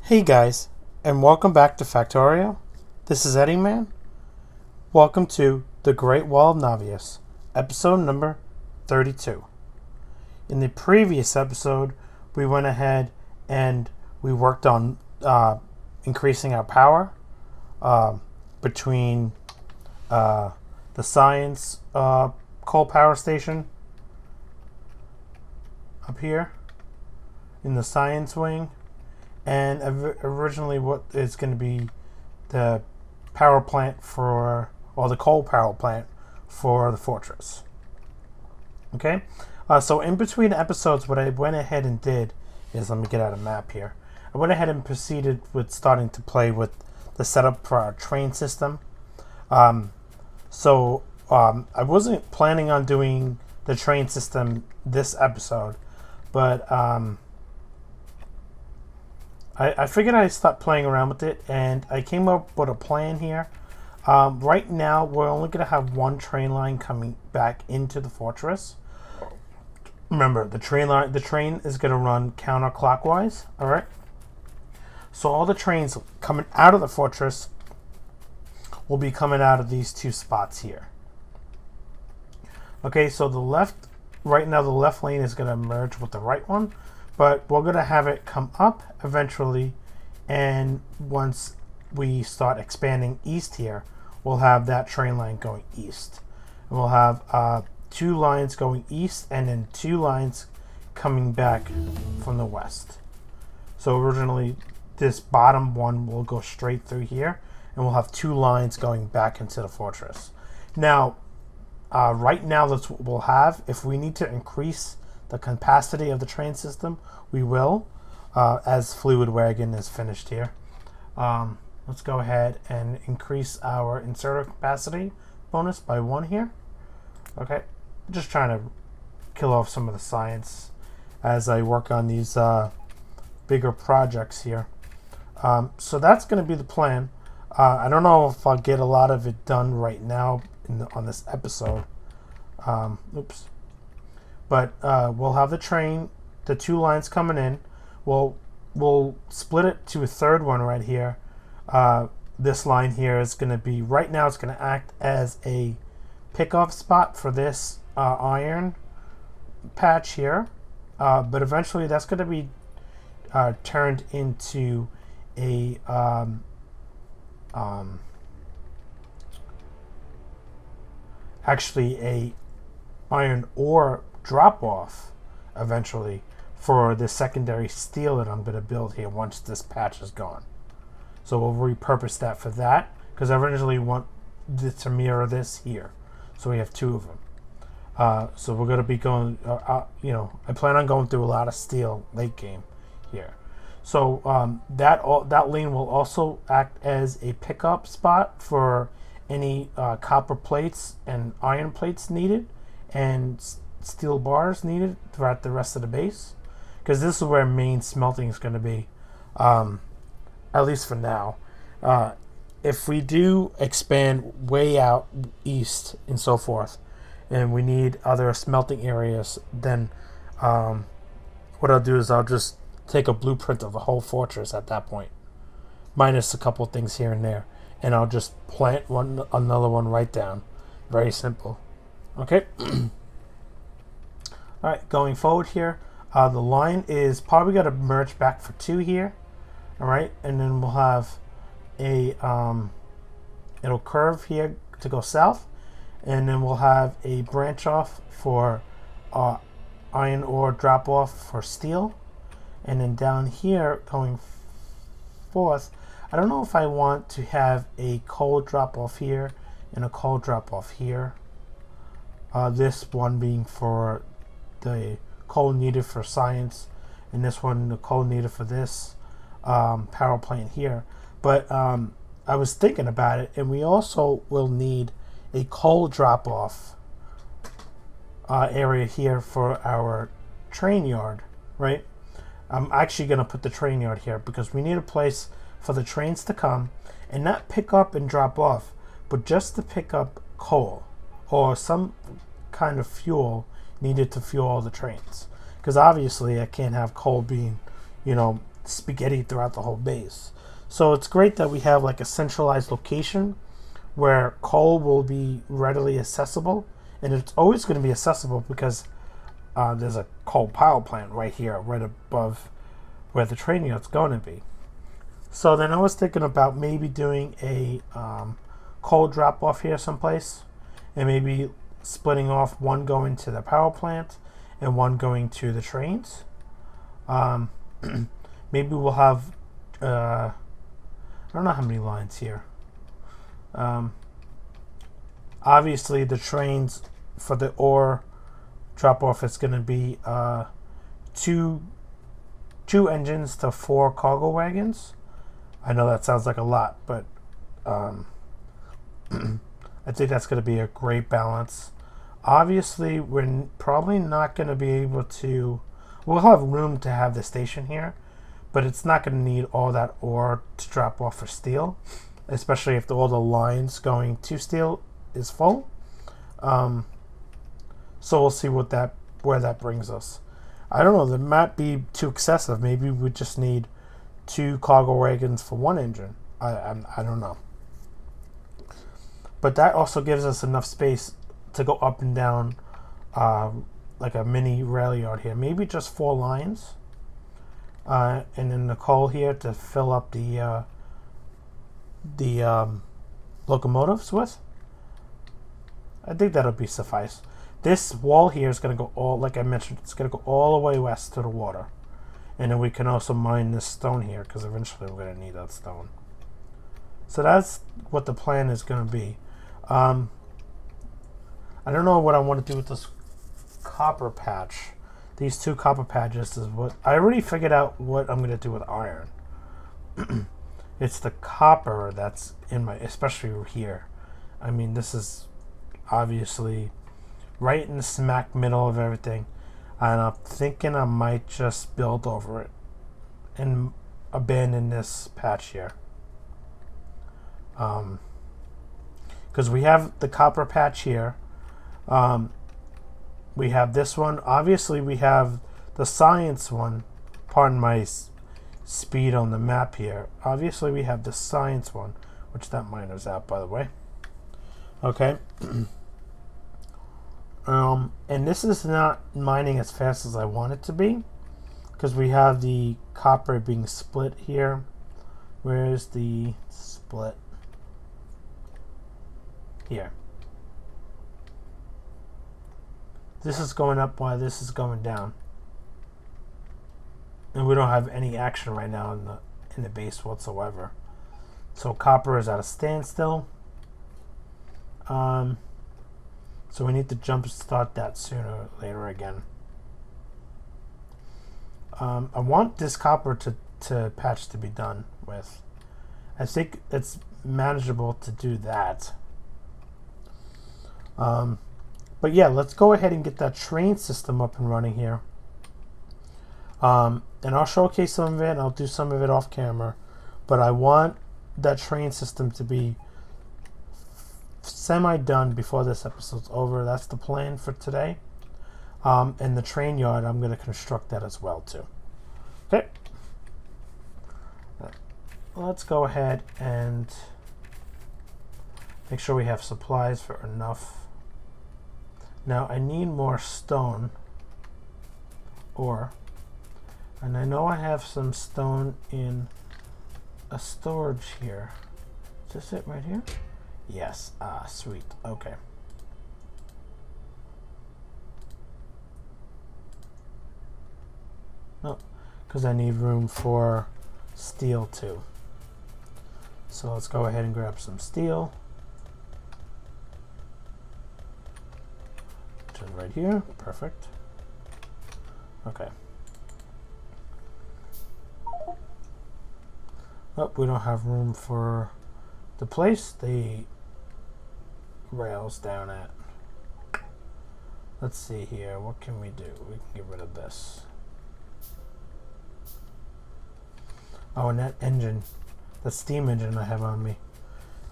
Hey guys, and welcome back to Factorio. This is EddieMan. Welcome to The Great Wall of Nauvis, episode number 32. In the previous episode, we went ahead and we worked on increasing our power between the science coal power station up here in the science wing, and originally what is going to be the power plant for, or the coal power plant for the fortress. Okay, so in between episodes, what I went ahead and did is, let me get out a map here. I went ahead and proceeded with starting to play with the setup for our train system. I wasn't planning on doing the train system this episode, but I figured I'd start playing around with it, and I came up with a plan here. Right now, we're only going to have one train line coming back into the fortress. Remember, the train is going to run counterclockwise. All right. So all the trains coming out of the fortress will be coming out of these two spots here. Okay. So right now, the left lane is going to merge with the right one. But we're going to have it come up eventually, and once we start expanding east here, we'll have that train line going east. And we'll have two lines going east and then two lines coming back from the west. So originally, this bottom one will go straight through here, and we'll have two lines going back into the fortress. Now, right now, that's what we'll have. If we need to increase the capacity of the train system, we will, as Fluid Wagon is finished here. Let's go ahead and increase our inserter capacity bonus by 1 here. Okay, just trying to kill off some of the science as I work on these bigger projects here. So that's going to be the plan. I don't know if I'll get a lot of it done right now on this episode. But we'll have the train, the two lines coming in. We'll split it to a third one right here. This line here is going to be, right now it's going to act as a pickoff spot for this iron patch here. But eventually that's going to be turned into a actually a iron ore drop off eventually for the secondary steel that I'm going to build here once this patch is gone. So we'll repurpose that for that, because I originally want to mirror this here. So we have two of them. So we're going to be going, I plan on going through a lot of steel late game here. So that lane will also act as a pickup spot for any copper plates and iron plates needed, and steel bars needed throughout the rest of the base, because this is where main smelting is going to be, at least for now. If we do expand way out east and so forth, and we need other smelting areas, then what I'll do is I'll just take a blueprint of the whole fortress at that point, minus a couple things here and there, and I'll just plant another one right down. Very simple. Okay. All right, going forward here, the line is probably going to merge back for 2 here. All right, and then we'll have a it'll curve here to go south, and then we'll have a branch off for iron ore drop off for steel, and then down here going forth, I don't know if I want to have a coal drop off here and a coal drop off here. This one being for the coal needed for science, and this one the coal needed for this power plant here. But I was thinking about it, and we also will need a coal drop off area here for our train yard, right? I'm actually going to put the train yard here because we need a place for the trains to come and not pick up and drop off, but just to pick up coal or some kind of fuel needed to fuel all the trains. Because obviously I can't have coal being, spaghetti throughout the whole base. So it's great that we have like a centralized location where coal will be readily accessible, and it's always going to be accessible because there's a coal power plant right here, right above where the train yard's going to be. So then I was thinking about maybe doing a coal drop off here someplace, and maybe splitting off one going to the power plant and one going to the trains. Maybe we'll have I don't know how many lines here. Obviously the trains for the ore drop off is going to be two engines to 4 cargo wagons. I know that sounds like a lot, but I think that's going to be a great balance. Obviously, we're probably not going to be able to... We'll have room to have the station here, but it's not going to need all that ore to drop off for steel, especially if all the lines going to steel is full. So we'll see where that brings us. I don't know. That might be too excessive. Maybe we just need 2 cargo wagons for 1 engine. I don't know. But that also gives us enough space to go up and down like a mini rail yard here. Maybe just 4 lines. And then the coal here to fill up the locomotives with. I think that'll be suffice. This wall here is going to go all, like I mentioned, it's going to go all the way west to the water. And then we can also mine this stone here, because eventually we're going to need that stone. So that's what the plan is going to be. I don't know what I want to do with this copper patch. These 2 copper patches is what... I already figured out what I'm going to do with iron. It's the copper that's in my... Especially here. I mean, this is obviously right in the smack middle of everything. And I'm thinking I might just build over it and abandon this patch here. Because we have the copper patch here. We have this one. Obviously, we have the science one. Pardon my speed on the map here. Obviously, we have the science one, which that miner's out, by the way. Okay. And this is not mining as fast as I want it to be, because we have the copper being split here. Where's the split? Here. This is going up while this is going down. And we don't have any action right now in the base whatsoever. So copper is at a standstill. So we need to jump start that sooner or later again. I want this copper to patch to be done with. I think it's manageable to do that. But yeah, let's go ahead and get that train system up and running here. And I'll showcase some of it, and I'll do some of it off camera. But I want that train system to be semi-done before this episode's over. That's the plan for today. And the train yard, I'm going to construct that as well, too. Okay. Let's go ahead and make sure we have supplies for enough. Now, I need more stone ore. And I know I have some stone in a storage here. Is this it right here? Yes. Ah, sweet. Okay. Oh, because I need room for steel too. So let's go ahead and grab some steel. Which is right here. Perfect. Okay. Oh, we don't have room for the place the rails down at. Let's see here. What can we do? We can get rid of this. Oh, and that engine, the steam engine I have on me,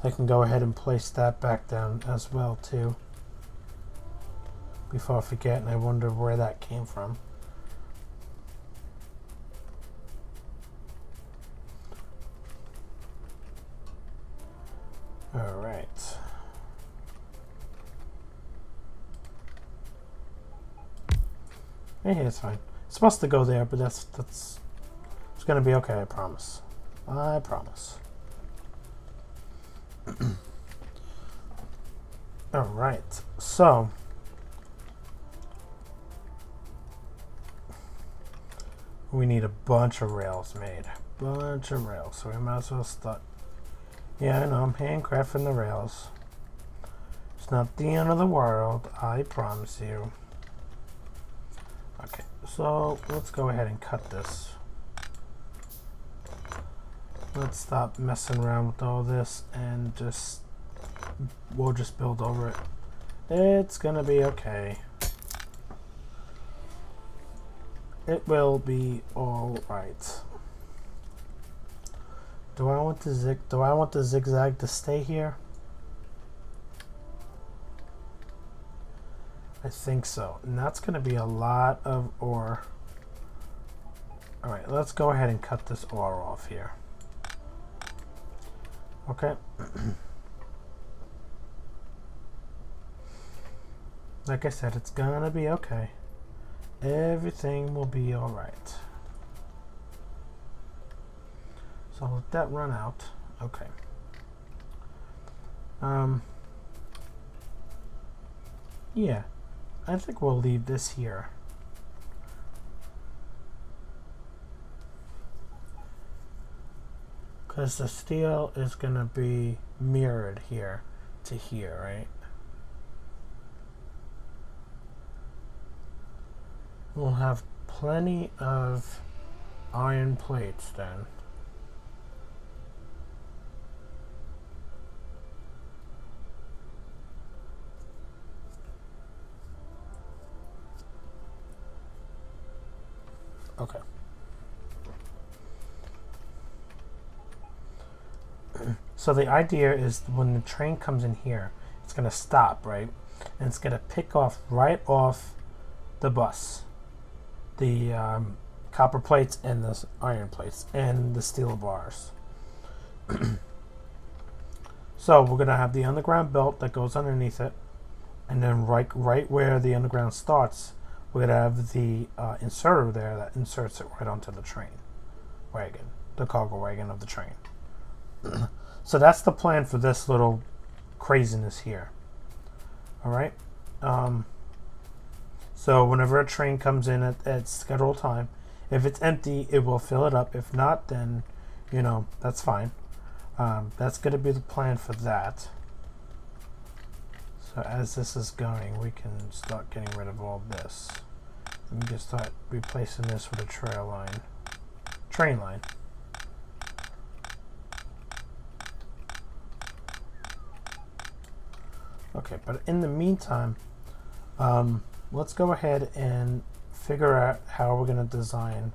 I can go ahead and place that back down as well too. Before I forget, and I wonder where that came from. All right. Hey, it's fine. It's supposed to go there, but that's it's gonna be okay. I promise. I promise. All right. So we need a bunch of rails made. Bunch of rails. So we might as well start. Yeah, I know. I'm handcrafting the rails. It's not the end of the world. I promise you. Okay, so let's go ahead and cut this. Let's stop messing around with all this and we'll just build over it. It's gonna be okay. It will be all right. Do I want the zigzag to stay here? I think so. And that's going to be a lot of ore. All right, let's go ahead and cut this ore off here. Okay. Like I said, it's going to be okay. Everything will be all right. So let that run out. Okay. Yeah. I think we'll leave this here. Because the steel is going to be mirrored here to here, right? We'll have plenty of iron plates then. Okay. So the idea is when the train comes in here, it's going to stop, right? And it's going to pick off right off the bus. The copper plates and the iron plates and the steel bars. So we're going to have the underground belt that goes underneath it. And then right where the underground starts, we're going to have the inserter there that inserts it right onto the train wagon, the cargo wagon of the train. So that's the plan for this little craziness here. All right. So whenever a train comes in at scheduled time, if it's empty, it will fill it up. If not, then, you know, that's fine. That's going to be the plan for that. So as this is going, we can start getting rid of all this. Let me just start replacing this with a train line. Okay, but in the meantime, let's go ahead and figure out how we're going to design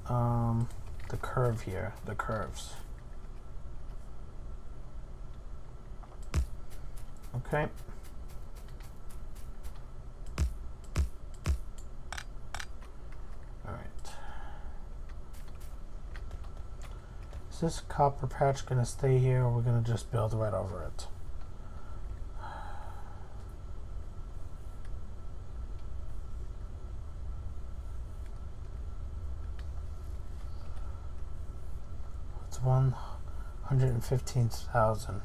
the curve here, the curves. Okay. All right. Is this copper patch going to stay here, or we're going to just build right over it? It's 115,000.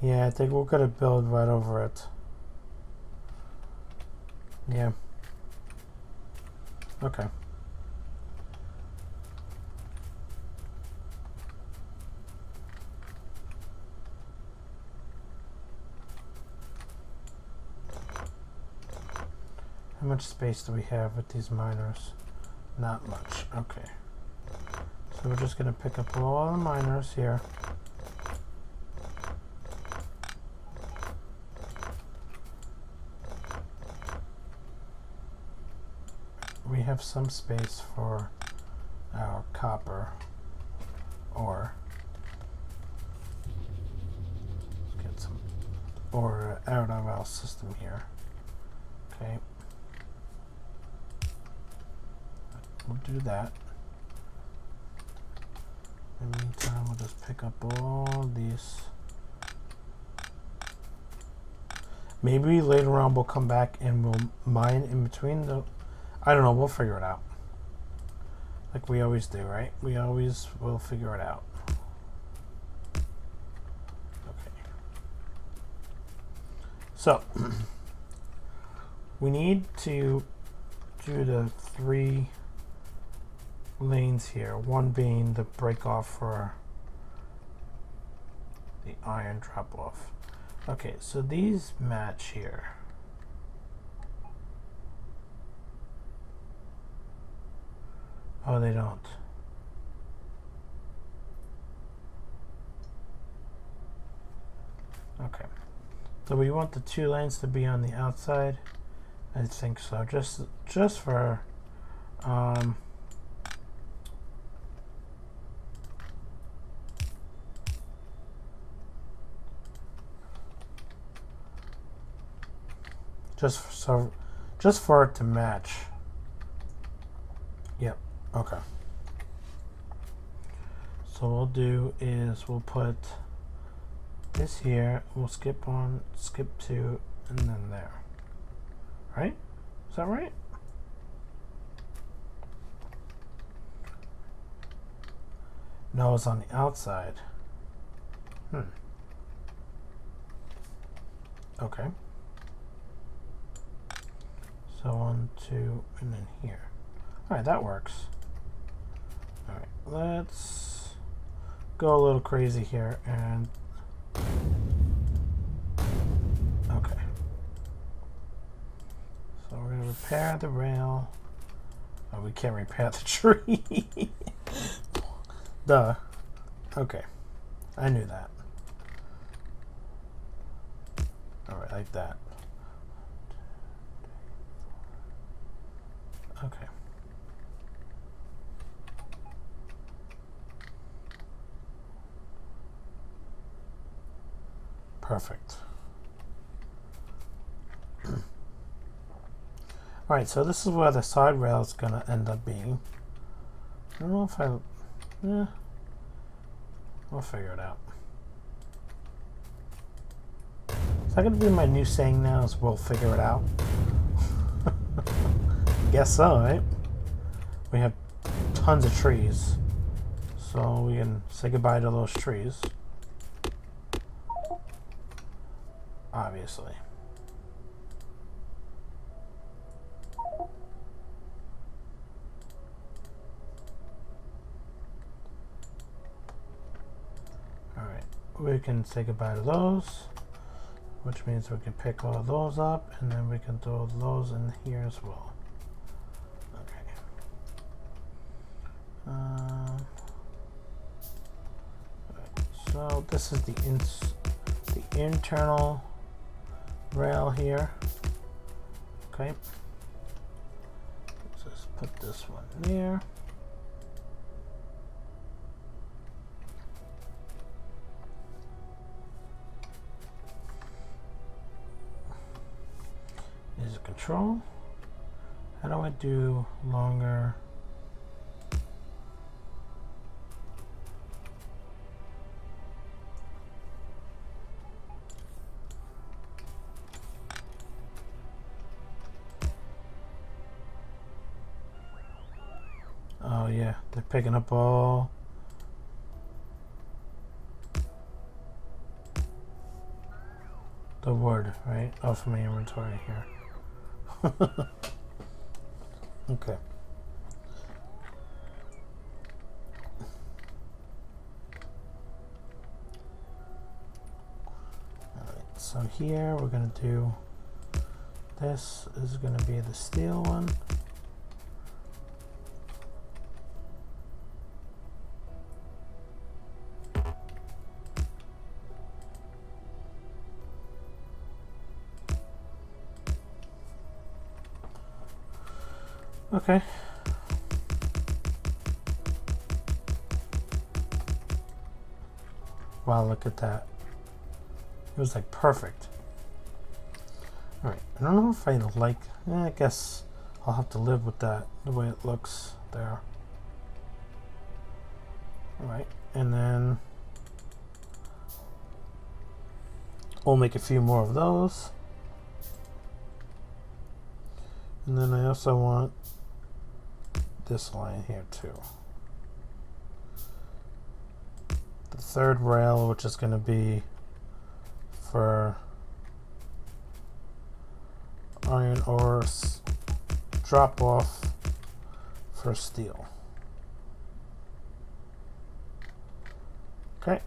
Yeah, I think we're gonna build right over it. Yeah. Okay. How much space do we have with these miners? Not much. Okay. So we're just gonna pick up all the miners here. We have some space for our copper. or let's get some or out of our system here. Okay, we'll do that. In the meantime, we'll just pick up all these. Maybe later on we'll come back and we'll mine in between the... I don't know, we'll figure it out. Like we always do, right? We always will figure it out. Okay. So, we need to do the 3 lanes here. One being the break off for the iron drop off. Okay, so these match here. Oh, they don't. Okay. So we want the 2 lanes to be on the outside. I think so. Just for just for it to match. Yep. Okay. So what we'll do is we'll put this here. We'll skip 2, and then there. Right? Is that right? No, it's on the outside. Okay. So 1, 2, and then here. Alright, that works. Alright, let's go a little crazy here and... Okay. So we're going to repair the rail. Oh, we can't repair the tree. Duh. Okay. I knew that. Alright, like that. Okay. Perfect. Alright, so this is where the side rail is going to end up being. I don't know if we'll figure it out. Is that going to be my new saying now, is we'll figure it out? Guess so, right? We have tons of trees, so we can say goodbye to those trees. Obviously. Alright, we can say goodbye to those, which means we can pick all those up, and then we can throw those in here as well. So this is the internal rail here. Okay. Let's just put this one there. Is control. How do I do longer? Oh yeah, they're picking up all the wood, right, off my inventory here. Okay. Alright, so here we're going to do, this is going to be the steel one. Okay. Wow, look at that. It was like perfect. Alright, I don't know if I like... I guess I'll have to live with that, the way it looks there. Alright, and then we'll make a few more of those. And then I also want this line here too. The third rail, which is going to be for iron ore drop off for steel. Okay.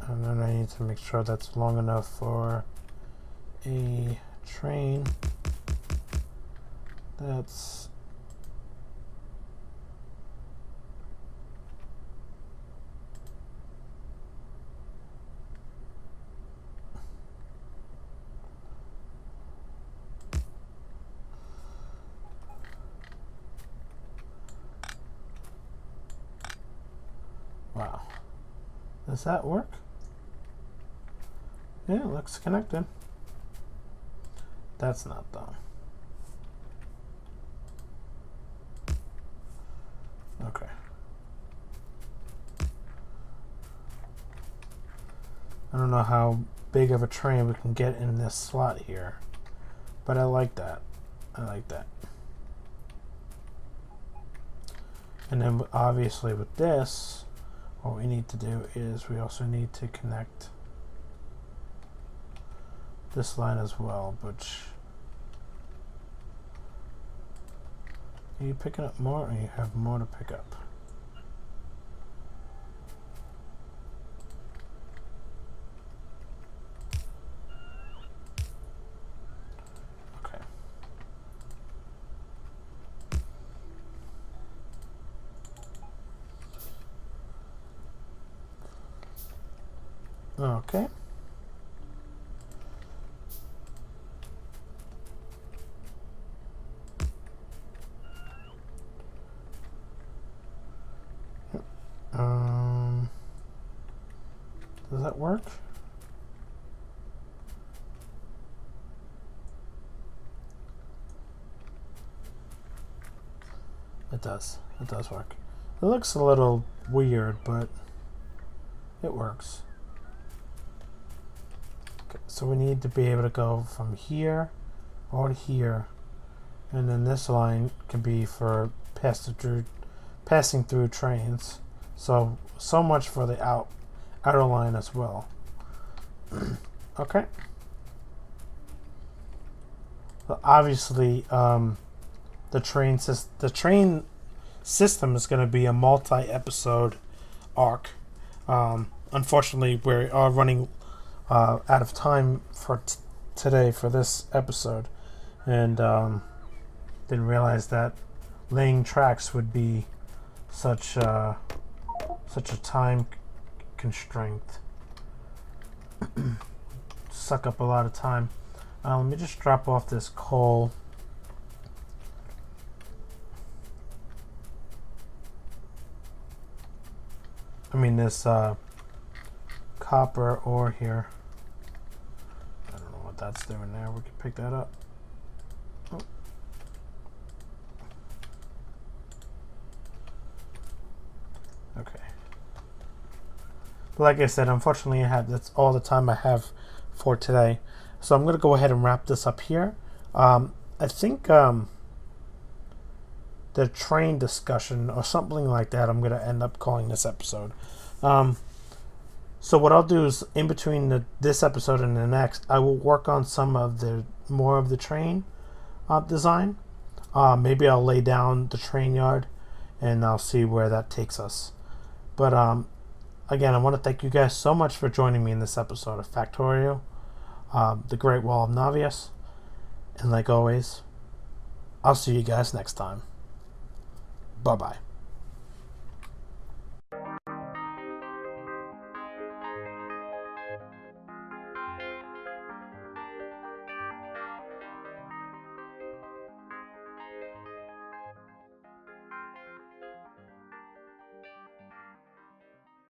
And then I need to make sure that's long enough for a train. That's wow. Does that work? Yeah, it looks connected. That's not though. Okay. I don't know how big of a train we can get in this slot here, but I like that. I like that. And then obviously with this, what we need to do is we also need to connect this line as well, which... Are you picking up more, or you have more to pick up? Okay. Okay. Does that work? It does. It does work. It looks a little weird, but it works. Okay, so we need to be able to go from here or to here, and then this line can be for passing through trains. So much for the outer line as well. Okay. Well, obviously, the train system is going to be a multi-episode arc. Unfortunately, we are running out of time for today for this episode, and didn't realize that laying tracks would be such a time constraint. Suck up a lot of time. Let me just drop off this coal. I mean this copper ore here. I don't know what that's doing there. We can pick that up. Oh. Okay. Like I said, unfortunately, that's all the time I have for today. So I'm going to go ahead and wrap this up here. I think the train discussion or something like that, I'm going to end up calling this episode. So what I'll do is in between this episode and the next, I will work on some of more of the train design. Maybe I'll lay down the train yard and I'll see where that takes us. But again, I want to thank you guys so much for joining me in this episode of Factorio, the Great Wall of Nauvis. And like always, I'll see you guys next time. Bye-bye.